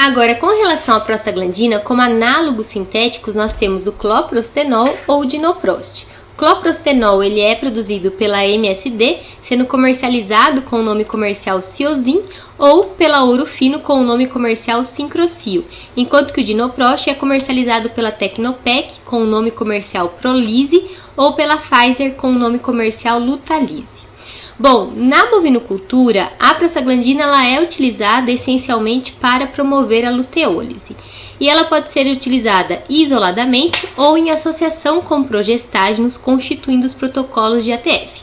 Agora, com relação à prostaglandina, como análogos sintéticos, nós temos o cloprostenol ou o dinoprost. O cloprostenol ele é produzido pela MSD, sendo comercializado com o nome comercial Ciozin, ou pela Ouro Fino com o nome comercial Sincrocio, enquanto que o dinoprost é comercializado pela Tecnopec com o nome comercial Prolise, ou pela Pfizer com o nome comercial Lutalise. Bom, na bovinocultura, a prostaglandina ela é utilizada essencialmente para promover a luteólise. E ela pode ser utilizada isoladamente ou em associação com progestágenos, constituindo os protocolos de ATF.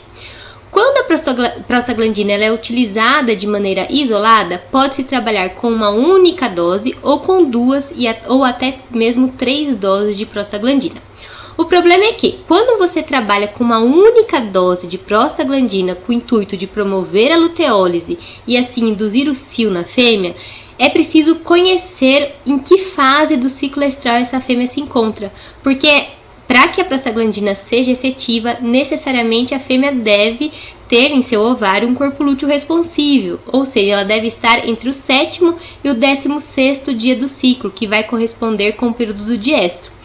Quando a prostaglandina ela é utilizada de maneira isolada, pode-se trabalhar com uma única dose ou com 2 ou até mesmo 3 doses de prostaglandina. O problema é que, quando você trabalha com uma única dose de prostaglandina com o intuito de promover a luteólise e assim induzir o cio na fêmea, é preciso conhecer em que fase do ciclo estral essa fêmea se encontra, porque para que a prostaglandina seja efetiva, necessariamente a fêmea deve ter em seu ovário um corpo lúteo responsível, ou seja, ela deve estar entre o 7º e o 16º dia do ciclo, que vai corresponder com o período do diestro.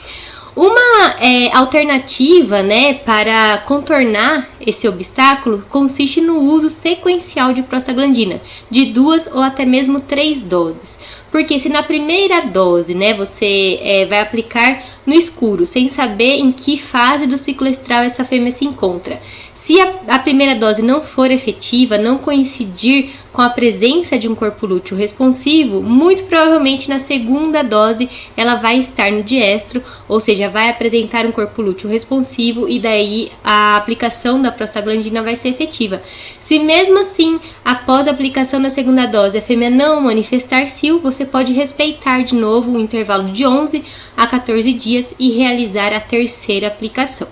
Uma alternativa, para contornar esse obstáculo consiste no uso sequencial de prostaglandina, de 2 ou até mesmo 3 doses. Porque se na primeira dose, você vai aplicar no escuro, sem saber em que fase do ciclo estral essa fêmea se encontra, se a primeira dose não for efetiva, não coincidir com a presença de um corpo lúteo responsivo, muito provavelmente na segunda dose ela vai estar no diestro, ou seja, vai apresentar um corpo lúteo responsivo e daí a aplicação da prostaglandina vai ser efetiva. Se mesmo assim, após a aplicação da segunda dose, a fêmea não manifestar cio, você pode respeitar de novo o intervalo de 11 a 14 dias e realizar a terceira aplicação.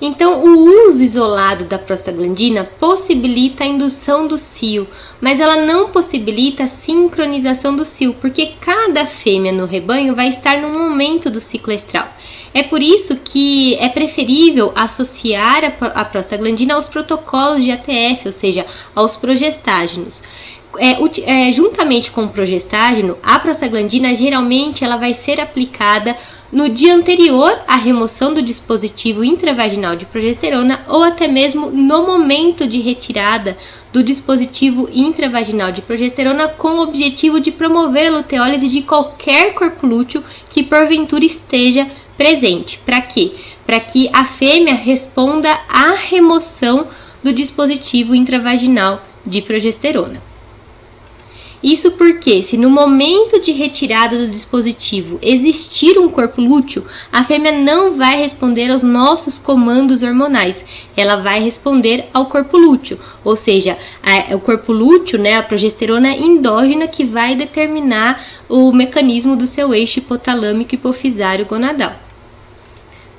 Então, o uso isolado da prostaglandina possibilita a indução do cio, mas ela não possibilita a sincronização do cio, porque cada fêmea no rebanho vai estar num momento do ciclo estral. É por isso que é preferível associar a prostaglandina aos protocolos de ATF, ou seja, aos progestágenos. Juntamente com o progestágeno, a prostaglandina geralmente ela vai ser aplicada no dia anterior à remoção do dispositivo intravaginal de progesterona ou até mesmo no momento de retirada do dispositivo intravaginal de progesterona com o objetivo de promover a luteólise de qualquer corpo lúteo que porventura esteja presente. Para quê? Para que a fêmea responda à remoção do dispositivo intravaginal de progesterona. Isso porque, se no momento de retirada do dispositivo existir um corpo lúteo, a fêmea não vai responder aos nossos comandos hormonais, ela vai responder ao corpo lúteo, ou seja, o corpo lúteo, a progesterona endógena que vai determinar o mecanismo do seu eixo hipotalâmico hipofisário gonadal.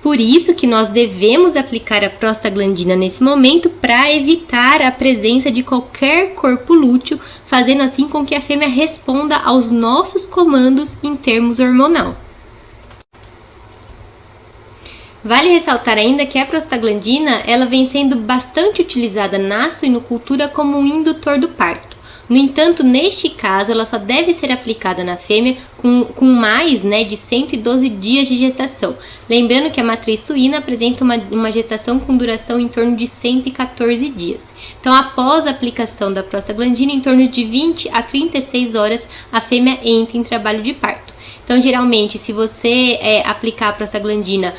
Por isso que nós devemos aplicar a prostaglandina nesse momento para evitar a presença de qualquer corpo lúteo, fazendo assim com que a fêmea responda aos nossos comandos em termos hormonal. Vale ressaltar ainda que a prostaglandina ela vem sendo bastante utilizada na suinocultura como um indutor do parto. No entanto, neste caso, ela só deve ser aplicada na fêmea com mais de 112 dias de gestação. Lembrando que a matriz suína apresenta uma gestação com duração em torno de 114 dias. Então, após a aplicação da prostaglandina, em torno de 20 a 36 horas, a fêmea entra em trabalho de parto. Então, geralmente, se você aplicar a prostaglandina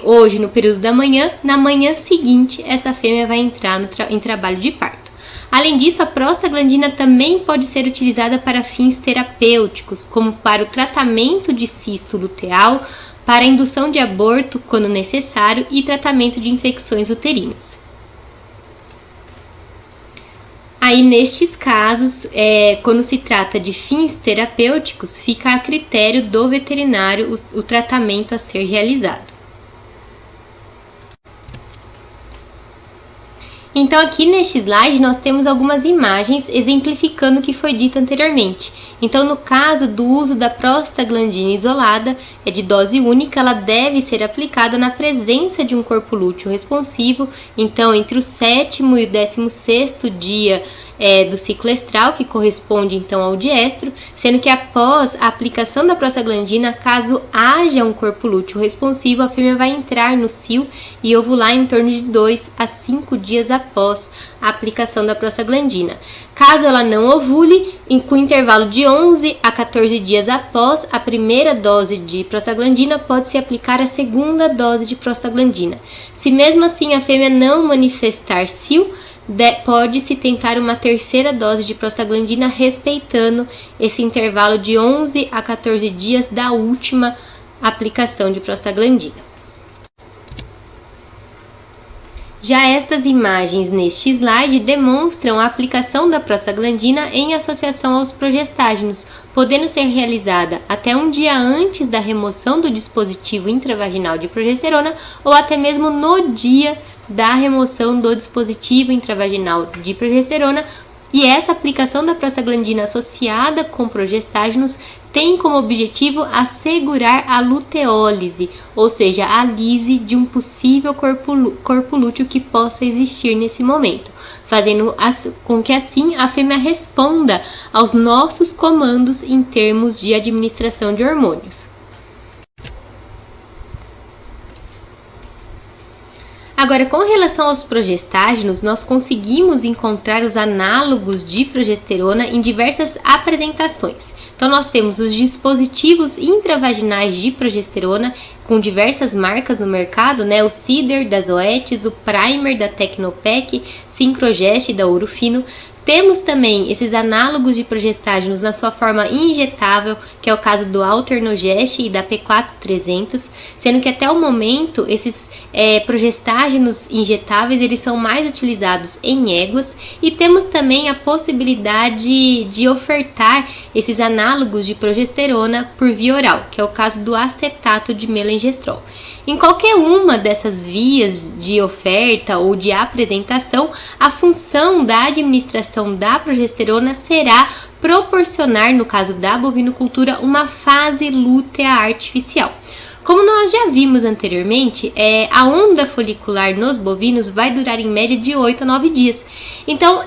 hoje, no período da manhã, na manhã seguinte, essa fêmea vai entrar em trabalho de parto. Além disso, a prostaglandina também pode ser utilizada para fins terapêuticos, como para o tratamento de cisto luteal, para a indução de aborto, quando necessário, e tratamento de infecções uterinas. Aí, nestes casos, quando se trata de fins terapêuticos, fica a critério do veterinário o tratamento a ser realizado. Então aqui neste slide nós temos algumas imagens exemplificando o que foi dito anteriormente. Então no caso do uso da prostaglandina isolada, é de dose única, ela deve ser aplicada na presença de um corpo lúteo responsivo, então entre o 7º e o 16º dia do ciclo estral, que corresponde então ao diestro, sendo que após a aplicação da prostaglandina, caso haja um corpo lúteo responsivo, a fêmea vai entrar no cio e ovular em torno de 2 a 5 dias após a aplicação da prostaglandina. Caso ela não ovule, com intervalo de 11 a 14 dias após a primeira dose de prostaglandina, pode-se aplicar a segunda dose de prostaglandina. Se mesmo assim a fêmea não manifestar cio, pode-se tentar uma terceira dose de prostaglandina, respeitando esse intervalo de 11 a 14 dias da última aplicação de prostaglandina. Já estas imagens neste slide demonstram a aplicação da prostaglandina em associação aos progestágenos, podendo ser realizada até um dia antes da remoção do dispositivo intravaginal de progesterona ou até mesmo no dia da remoção do dispositivo intravaginal de progesterona, e essa aplicação da prostaglandina associada com progestágenos tem como objetivo assegurar a luteólise, ou seja, a lise de um possível corpo lúteo que possa existir nesse momento, fazendo com que assim a fêmea responda aos nossos comandos em termos de administração de hormônios. Agora, com relação aos progestágenos, nós conseguimos encontrar os análogos de progesterona em diversas apresentações. Então, nós temos os dispositivos intravaginais de progesterona com diversas marcas no mercado, né? O Cider da Zoetis, o Primer da Tecnopec, Syncrogest da Ourofino. Temos também esses análogos de progestágenos na sua forma injetável, que é o caso do Alternogest e da P4-300, sendo que até o momento esses progestágenos injetáveis eles são mais utilizados em éguas, e temos também a possibilidade de ofertar esses análogos de progesterona por via oral, que é o caso do acetato de melengestrol. Em qualquer uma dessas vias de oferta ou de apresentação, a função da administração da progesterona será proporcionar, no caso da bovinocultura, uma fase lútea artificial. Como nós já vimos anteriormente, a onda folicular nos bovinos vai durar em média de 8 a 9 dias. Então,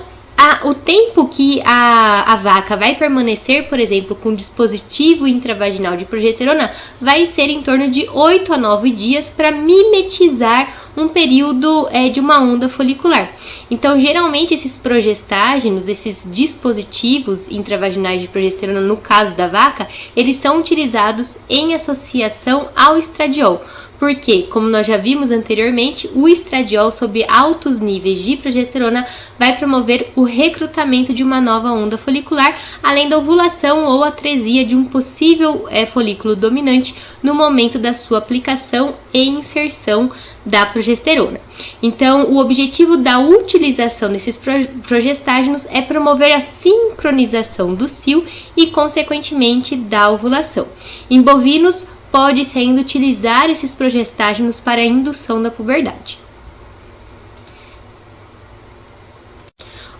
o tempo que a vaca vai permanecer, por exemplo, com dispositivo intravaginal de progesterona vai ser em torno de 8 a 9 dias para mimetizar um período de uma onda folicular. Então, geralmente, esses progestágenos, esses dispositivos intravaginais de progesterona, no caso da vaca, eles são utilizados em associação ao estradiol. Porque, como nós já vimos anteriormente, o estradiol sob altos níveis de progesterona vai promover o recrutamento de uma nova onda folicular, além da ovulação ou atresia de um possível folículo dominante no momento da sua aplicação e inserção da progesterona. Então, o objetivo da utilização desses progestágenos é promover a sincronização do cio e, consequentemente, da ovulação. Em bovinos, pode-se ainda utilizar esses progestágenos para a indução da puberdade.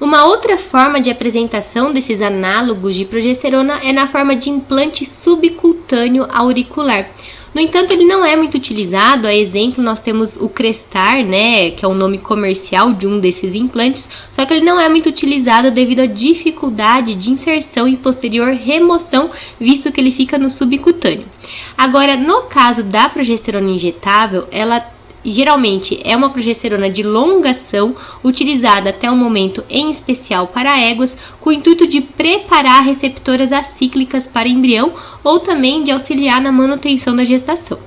Uma outra forma de apresentação desses análogos de progesterona é na forma de implante subcutâneo auricular. No entanto, ele não é muito utilizado. A exemplo, nós temos o Crestar, né, que é o nome comercial de um desses implantes, só que ele não é muito utilizado devido à dificuldade de inserção e posterior remoção, visto que ele fica no subcutâneo. Agora, no caso da progesterona injetável, ela geralmente é uma progesterona de longa ação, utilizada até o momento em especial para éguas, com o intuito de preparar receptoras acíclicas para embrião ou também de auxiliar na manutenção da gestação.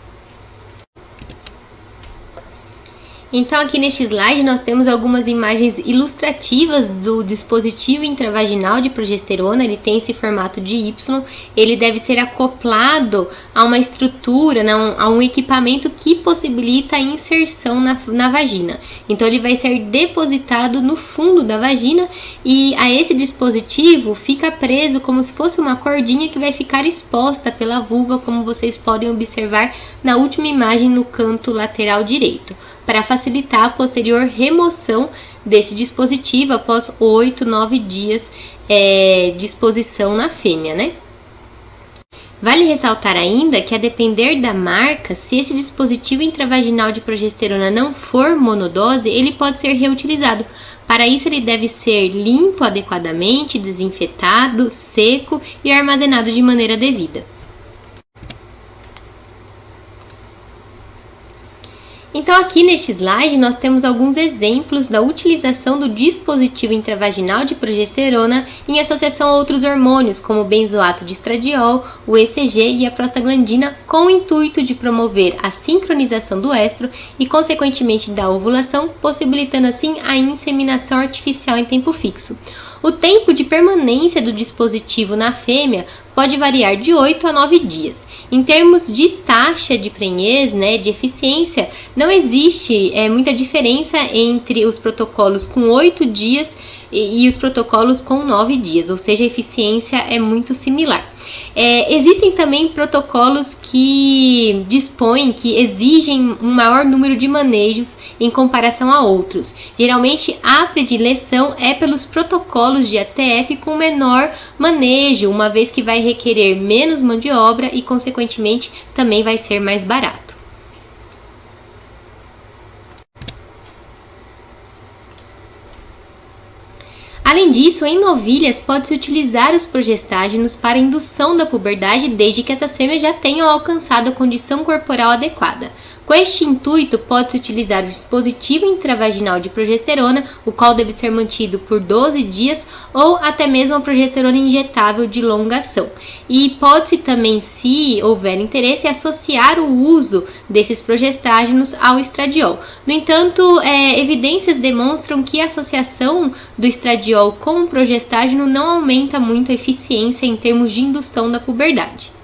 Então, aqui neste slide nós temos algumas imagens ilustrativas do dispositivo intravaginal de progesterona. Ele tem esse formato de Y, ele deve ser acoplado a uma estrutura, a um equipamento que possibilita a inserção na vagina. Então, ele vai ser depositado no fundo da vagina e a esse dispositivo fica preso como se fosse uma cordinha que vai ficar exposta pela vulva, como vocês podem observar na última imagem no canto lateral direito. para facilitar a posterior remoção desse dispositivo após 8, 9 dias de exposição na fêmea, né? Vale ressaltar ainda que, a depender da marca, se esse dispositivo intravaginal de progesterona não for monodose, ele pode ser reutilizado. Para isso, ele deve ser limpo adequadamente, desinfetado, seco e armazenado de maneira devida. Então, aqui neste slide, nós temos alguns exemplos da utilização do dispositivo intravaginal de progesterona em associação a outros hormônios, como o benzoato de estradiol, o ECG e a prostaglandina, com o intuito de promover a sincronização do éstro e, consequentemente, da ovulação, possibilitando assim a inseminação artificial em tempo fixo. O tempo de permanência do dispositivo na fêmea pode variar de 8 a 9 dias. Em termos de taxa de prenhez, de eficiência, não existe muita diferença entre os protocolos com 8 dias e os protocolos com 9 dias, ou seja, a eficiência é muito similar. Existem também protocolos que dispõem, que exigem um maior número de manejos em comparação a outros. Geralmente, a predileção é pelos protocolos de ATF com menor manejo, uma vez que vai requerer menos mão de obra e, consequentemente, também vai ser mais barato. Além disso, em novilhas pode-se utilizar os progestágenos para indução da puberdade, desde que essas fêmeas já tenham alcançado a condição corporal adequada. Com este intuito, pode-se utilizar o dispositivo intravaginal de progesterona, o qual deve ser mantido por 12 dias, ou até mesmo a progesterona injetável de longa ação. E pode-se também, se houver interesse, associar o uso desses progestágenos ao estradiol. No entanto, evidências demonstram que a associação do estradiol com o progestágeno não aumenta muito a eficiência em termos de indução da puberdade.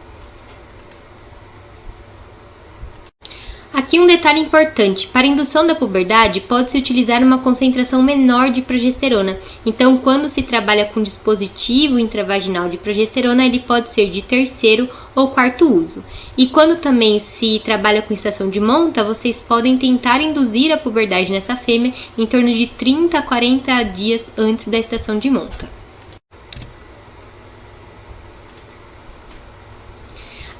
Aqui um detalhe importante: para a indução da puberdade pode-se utilizar uma concentração menor de progesterona. Então, quando se trabalha com dispositivo intravaginal de progesterona, ele pode ser de terceiro ou quarto uso. E quando também se trabalha com estação de monta, vocês podem tentar induzir a puberdade nessa fêmea em torno de 30 a 40 dias antes da estação de monta.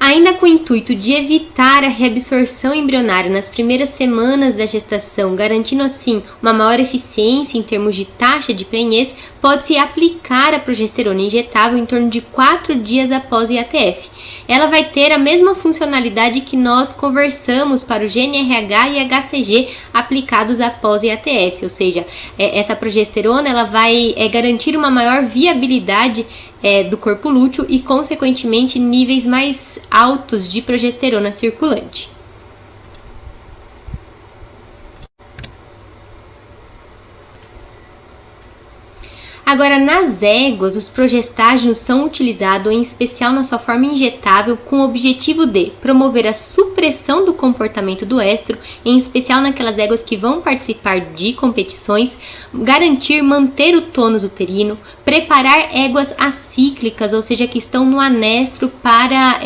Ainda com o intuito de evitar a reabsorção embrionária nas primeiras semanas da gestação, garantindo assim uma maior eficiência em termos de taxa de prenhez, pode-se aplicar a progesterona injetável em torno de 4 dias após o IATF. Ela vai ter a mesma funcionalidade que nós conversamos para o GnRH e HCG aplicados após o IATF, ou seja, essa progesterona ela vai garantir uma maior viabilidade do corpo lúteo e, consequentemente, níveis mais altos de progesterona circulante. Agora, nas éguas, os progestágenos são utilizados em especial na sua forma injetável com o objetivo de promover a supressão do comportamento do éstro, em especial naquelas éguas que vão participar de competições, garantir manter o tônus uterino, preparar éguas acíclicas, ou seja, que estão no anestro para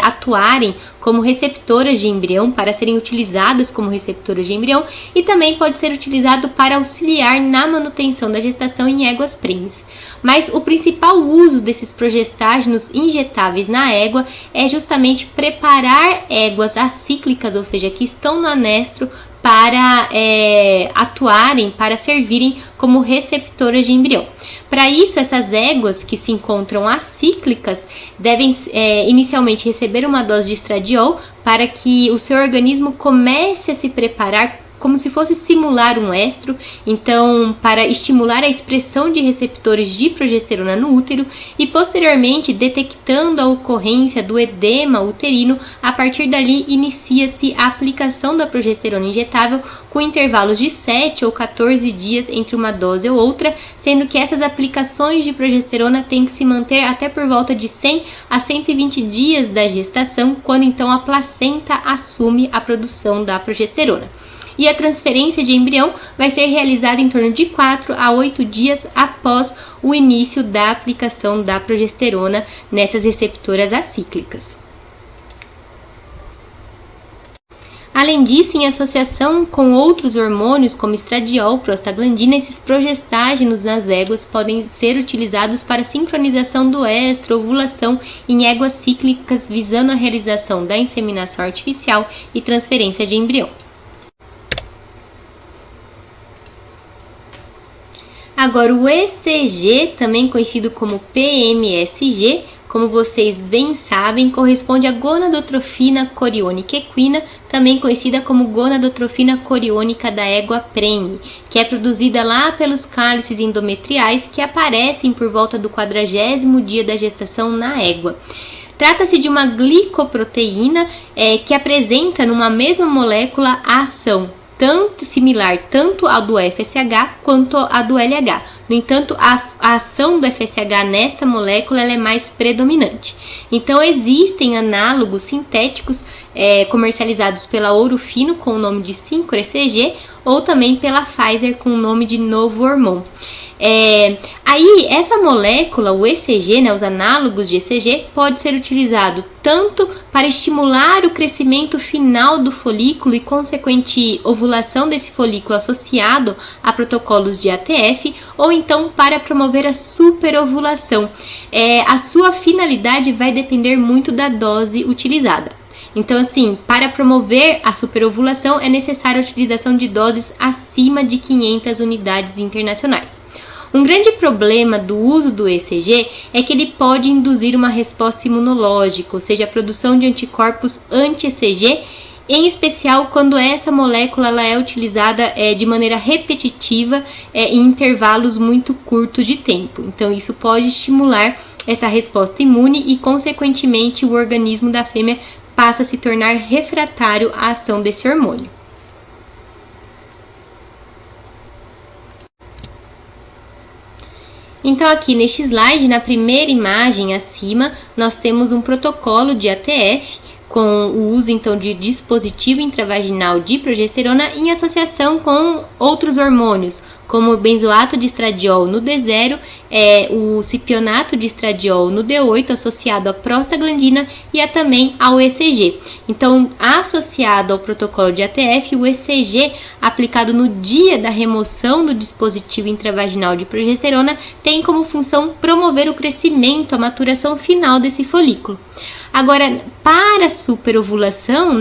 atuarem como receptoras de embrião, para serem utilizadas como receptoras de embrião, e também pode ser utilizado para auxiliar na manutenção da gestação em éguas prenhes. Mas o principal uso desses progestágenos injetáveis na égua é justamente preparar éguas acíclicas, ou seja, que estão no anestro, para atuarem, para servirem como receptoras de embrião. Para isso, essas éguas que se encontram acíclicas devem inicialmente receber uma dose de estradiol para que o seu organismo comece a se preparar como se fosse simular um éstro, então para estimular a expressão de receptores de progesterona no útero e posteriormente, detectando a ocorrência do edema uterino, a partir dali inicia-se a aplicação da progesterona injetável com intervalos de 7 ou 14 dias entre uma dose ou outra, sendo que essas aplicações de progesterona têm que se manter até por volta de 100 a 120 dias da gestação, quando então a placenta assume a produção da progesterona. E a transferência de embrião vai ser realizada em torno de 4 a 8 dias após o início da aplicação da progesterona nessas receptoras acíclicas. Além disso, em associação com outros hormônios como estradiol, prostaglandina, esses progestágenos nas éguas podem ser utilizados para sincronização do estro, ovulação em éguas cíclicas, visando a realização da inseminação artificial e transferência de embrião. Agora, o ECG, também conhecido como PMSG, como vocês bem sabem, corresponde à gonadotrofina coriônica equina, também conhecida como gonadotrofina coriônica da égua prenhe, que é produzida lá pelos cálices endometriais que aparecem por volta do 40º dia da gestação na égua. Trata-se de uma glicoproteína que apresenta numa mesma molécula a ação similar tanto ao do FSH quanto à do LH. No entanto, a ação do FSH nesta molécula ela é mais predominante. Então, existem análogos sintéticos comercializados pela Ouro Fino com o nome de 5-ECG ou também pela Pfizer com o nome de Novo Hormon. Aí, essa molécula, o ECG, os análogos de ECG, pode ser utilizado tanto para estimular o crescimento final do folículo e consequente ovulação desse folículo associado a protocolos de ATF, ou então para promover a superovulação. A sua finalidade vai depender muito da dose utilizada. Então, assim, para promover a superovulação é necessária a utilização de doses acima de 500 unidades internacionais. Um grande problema do uso do ECG é que ele pode induzir uma resposta imunológica, ou seja, a produção de anticorpos anti-ECG, em especial quando essa molécula ela é utilizada de maneira repetitiva em intervalos muito curtos de tempo. Então, isso pode estimular essa resposta imune e, consequentemente, o organismo da fêmea passa a se tornar refratário à ação desse hormônio. Então, aqui neste slide, na primeira imagem acima, nós temos um protocolo de ATF com o uso então de dispositivo intravaginal de progesterona em associação com outros hormônios, como o benzoato de estradiol no D0, o cipionato de estradiol no D8, associado à prostaglandina e também ao ECG. Então, associado ao protocolo de ATF, o ECG aplicado no dia da remoção do dispositivo intravaginal de progesterona tem como função promover o crescimento, a maturação final desse folículo. Agora, para a superovulação,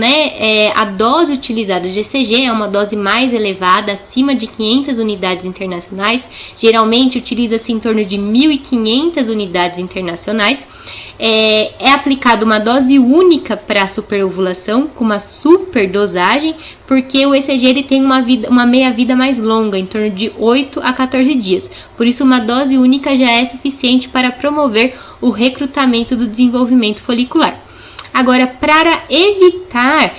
a dose utilizada de ECG é uma dose mais elevada, acima de 500 unidades internacionais. Geralmente, utiliza-se em torno de 1.500 unidades internacionais. É aplicada uma dose única para a superovulação, com uma superdosagem, porque o ECG ele tem uma meia-vida mais longa, em torno de 8 a 14 dias. Por isso, uma dose única já é suficiente para promover o recrutamento do desenvolvimento folicular. Agora, para evitar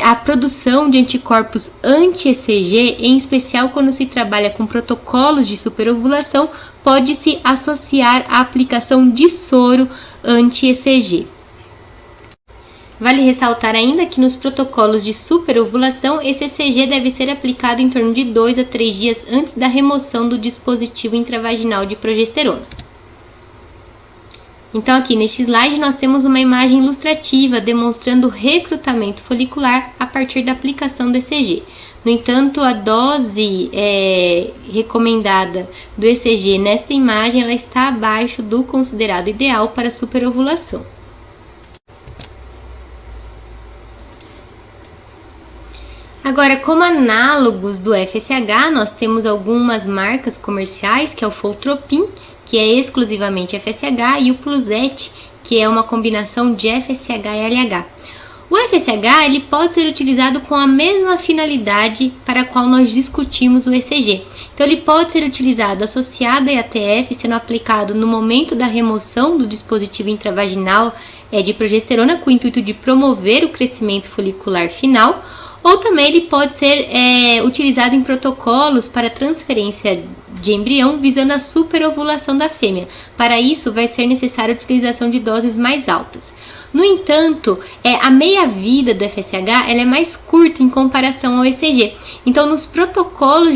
a produção de anticorpos anti-ECG, em especial quando se trabalha com protocolos de superovulação, pode-se associar a aplicação de soro anti-ECG. Vale ressaltar ainda que nos protocolos de superovulação, esse ECG deve ser aplicado em torno de 2 a 3 dias antes da remoção do dispositivo intravaginal de progesterona. Então, aqui neste slide, nós temos uma imagem ilustrativa demonstrando o recrutamento folicular a partir da aplicação do ECG. No entanto, a dose recomendada do ECG nesta imagem ela está abaixo do considerado ideal para superovulação. Agora, como análogos do FSH, nós temos algumas marcas comerciais, que é o Foltropin, que é exclusivamente FSH, e o Plusette, que é uma combinação de FSH e LH. O FSH ele pode ser utilizado com a mesma finalidade para a qual nós discutimos o ECG. Então, ele pode ser utilizado associado a ATF, sendo aplicado no momento da remoção do dispositivo intravaginal de progesterona, com o intuito de promover o crescimento folicular final, ou também ele pode ser utilizado em protocolos para transferência de embrião visando a superovulação da fêmea. Para isso, vai ser necessária a utilização de doses mais altas. No entanto, a meia-vida do FSH ela é mais curta em comparação ao ECG. Então, nos protocolos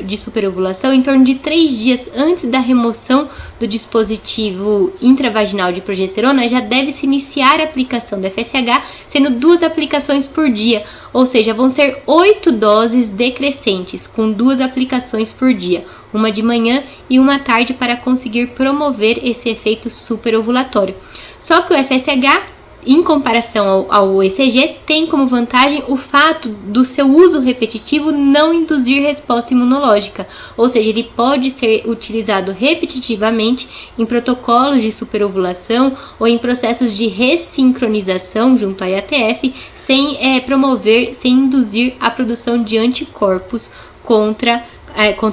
de superovulação, em torno de 3 dias antes da remoção do dispositivo intravaginal de progesterona, já deve-se iniciar a aplicação do FSH, sendo 2 aplicações por dia, ou seja, vão ser 8 doses decrescentes, com 2 aplicações por dia, uma de manhã e uma à tarde, para conseguir promover esse efeito superovulatório. Só que o FSH, em comparação ao ECG, tem como vantagem o fato do seu uso repetitivo não induzir resposta imunológica, ou seja, ele pode ser utilizado repetitivamente em protocolos de superovulação ou em processos de ressincronização junto à IATF, sem induzir a produção de anticorpos contra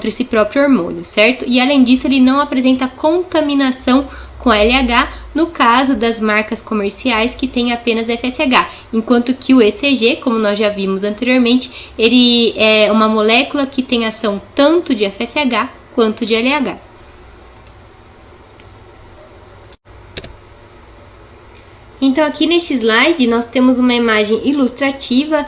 esse próprio hormônio, certo? E além disso, ele não apresenta contaminação com LH no caso das marcas comerciais que têm apenas FSH, enquanto que o ECG, como nós já vimos anteriormente, ele é uma molécula que tem ação tanto de FSH quanto de LH. Então, aqui neste slide, nós temos uma imagem ilustrativa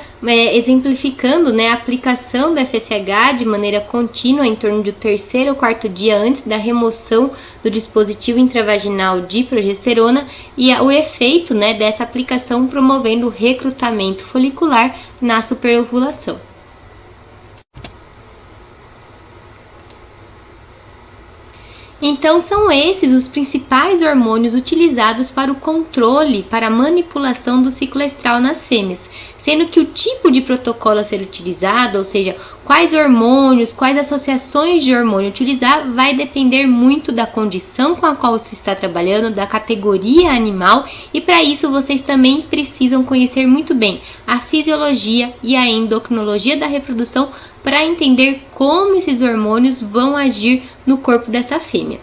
exemplificando, a aplicação do FSH de maneira contínua em torno do 3º ou 4º dia antes da remoção do dispositivo intravaginal de progesterona e o efeito dessa aplicação promovendo o recrutamento folicular na superovulação. Então, são esses os principais hormônios utilizados para o controle, para a manipulação do ciclo estral nas fêmeas, sendo que o tipo de protocolo a ser utilizado, ou seja, quais hormônios, quais associações de hormônio utilizar, vai depender muito da condição com a qual se está trabalhando, da categoria animal, e para isso vocês também precisam conhecer muito bem a fisiologia e a endocrinologia da reprodução para entender como esses hormônios vão agir no corpo dessa fêmea.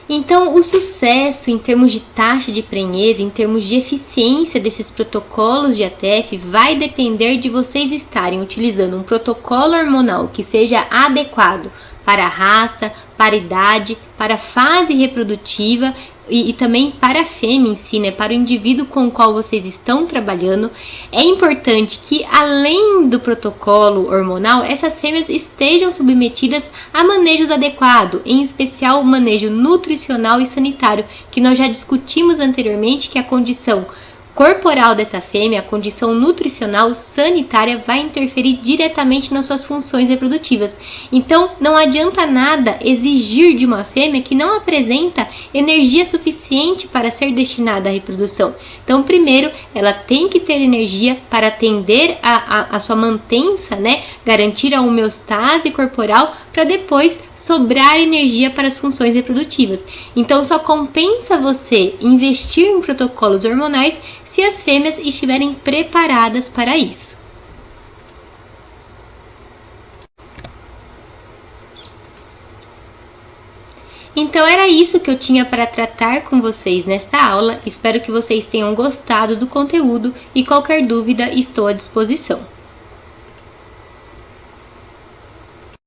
Então, o sucesso em termos de taxa de prenhez, em termos de eficiência desses protocolos de ATF, vai depender de vocês estarem utilizando um protocolo hormonal que seja adequado para a raça, para a idade, para a fase reprodutiva e também para a fêmea em si, para o indivíduo com o qual vocês estão trabalhando. É importante que, além do protocolo hormonal, essas fêmeas estejam submetidas a manejos adequados, em especial o manejo nutricional e sanitário, que nós já discutimos anteriormente, que a condição corporal dessa fêmea, a condição nutricional sanitária vai interferir diretamente nas suas funções reprodutivas. Então, não adianta nada exigir de uma fêmea que não apresenta energia suficiente para ser destinada à reprodução. Então, primeiro, ela tem que ter energia para atender a sua mantença, garantir a homeostase corporal, para depois sobrar energia para as funções reprodutivas. Então, só compensa você investir em protocolos hormonais se as fêmeas estiverem preparadas para isso. Então, era isso que eu tinha para tratar com vocês nesta aula. Espero que vocês tenham gostado do conteúdo e qualquer dúvida estou à disposição.